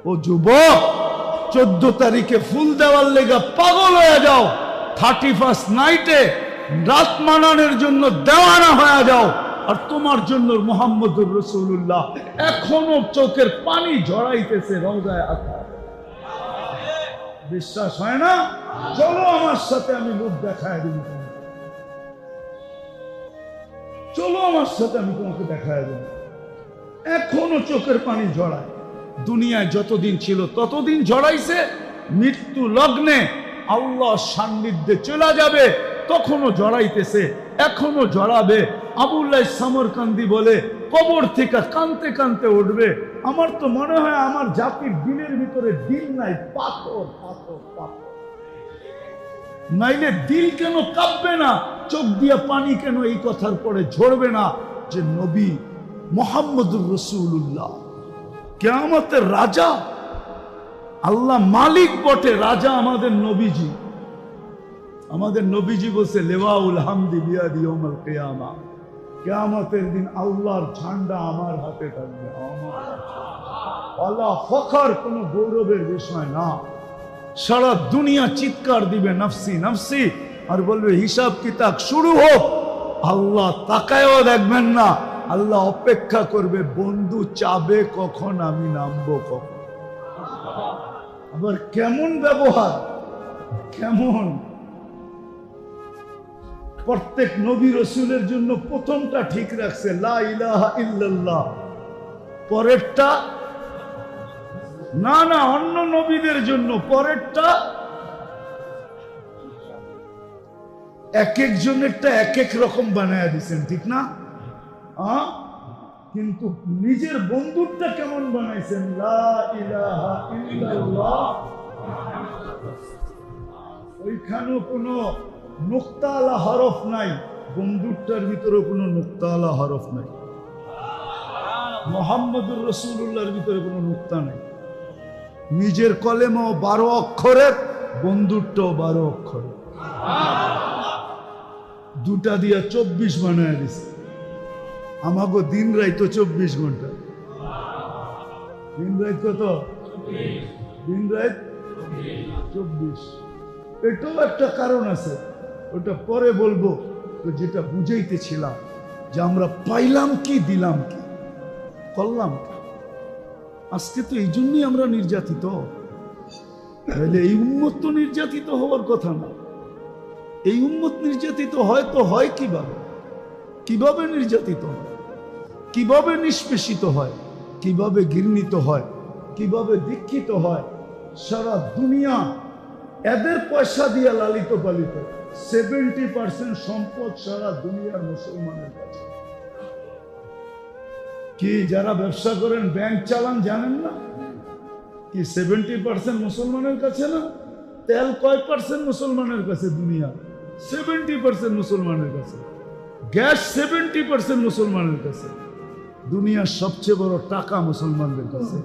ও যুবক, 14 তারিখে ফুল দেওয়ার লেগা পাগল হয়ে যাও, 31st নাইটে রাত মানানোর জন্য দেওয়ানা হয়ে যাও, আর তোমার জন্য মুহাম্মদুর রাসূলুল্লাহ এখনো চোখের পানি ঝরাইতেছে রওজায়ে আতহার। বিশ্বাস হয় না? চলো আমার সাথে, আমি লোক দেখায় দিব। চলো আমার সাথে, আমি তোমাকে দেখায় দেব। এখনো চোখের পানি ঝরায়। দুনিয়ায় যতদিন ছিল ততদিন ঝরাইছে। মৃত্যু লগ্নে আল্লাহ সান্নিধ্যে চলে যাবে, তখনও ঝরাইতেছে, এখনো ঝরাবে। আবুল্লাহ সামরকান্দি বলে, কবর থেকে কানতে কানতে উঠবে। আমার তো মনে হয় আমার জাতির দিলের ভিতরে দিল নাই, পাথর পাথর পাথর। নাইলে দিল কেন কাঁপবে না, চোখ দিয়া পানি কেন এই কথার পরে ঝরবে না যে নবী মুহাম্মদুর রাসূলুল্লাহ কিয়ামতের রাজা। আল্লাহ মালিক বটে, রাজা আমাদের নবীজি। আমাদের নবীজি বলছে, লেওয়াউল হামদি বিয়াদি ইয়াউমাল কিয়ামা, কিয়ামতের দিন আল্লাহর ঝান্ডা আমার হাতে থাকবে। আল্লাহ ফখর, কোনো গৌরবের বিষয় না। সারা দুনিয়া চিৎকার দিবে নফসি নফসি, আর বলবে হিসাব কিতাব শুরু হোক। আল্লাহ তাকায়ও দেখবেন না, আল্লাহ অপেক্ষা করবে, বন্ধু চাবে কখন আমি নামবো কখন। আবার কেমন ব্যবহার, কেমন! প্রত্যেক নবী রসুলের জন্য প্রথমটা ঠিক রাখছে, লা ইলাহা ইল্লাল্লাহ। পরেরটা না, না, অন্য নবীদের জন্য পরেরটা। এক একজনেরটা এক এক রকম বানায় দিচ্ছেন, ঠিক না? কিন্তু নিজের বন্ধুরটা কেমন বানাইছেন, লা ইলাহা ইল্লাল্লাহ। ওইখানেও কোনো নুক্তাওয়ালা হরফ নাই, বন্ধুরটার ভিতরে কোনো নুক্তাওয়ালা হরফ নাই। মুহাম্মদুর রাসূলুল্লাহর ভিতরে কোনো নুক্তা নাই। নিজের কলেমাও 12 অক্ষরের, বন্ধুরটাও 12 অক্ষরের। দুটা দিয়া 24 বানায় দিছে। আমাগো দিন রাইতো 24 ঘন্টা। দিন রাত কত? দিন রাত 24। এটাও একটা কারণ আছে, ওটা পরে বলবো। তো যেটা বুঝাইতেছিলাম যে আমরা পাইলাম কি, দিলাম কি, করলাম কি। আজকে তো এই জন্যই আমরা নির্যাতিত। তাহলে এই উম্মত তো নির্যাতিত হওয়ার কথা না। এই উম্মত নির্যাতিত হয় তো হয় কিভাবে? কিভাবে নির্যাতিত হয়, কিভাবে নিষ্পেষিত হয়, কিভাবে ঘৃণিত হয়, কিভাবে দীক্ষিত হয়। সারা দুনিয়া এদের পয়সা দিয়ে লালিত পালিত। 70% সম্পদ সারা দুনিয়ার মুসলমানের কাছে। কি যারা ব্যবসা করেন, ব্যাংক চালান, জানেন না কি 70% মুসলমানের কাছে না? তেল কয় পার্সেন্ট মুসলমানের কাছে? দুনিয়া 70% মুসলমানের কাছে। গ্যাস 70% মুসলমানের কাছে। দুনিয়ার সবচেয়ে বড় টাকা মুসলমানদের কাছে।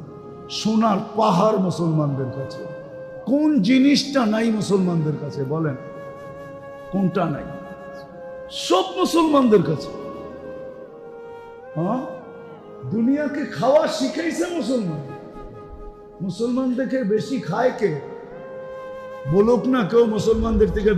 সোনার পাহাড় মুসলমানদের কাছে। কোন জিনিসটা নাই মুসলমানদের কাছে? বলেন কোনটা নাই? সব মুসলমানদের কাছে। হ্যাঁ, দুনিয়াকে খাওয়া শিখাইছে মুসলমান। মুসলমান থেকে বেশি খায় কে? বলুক না কেউ মুসলমানদের থেকে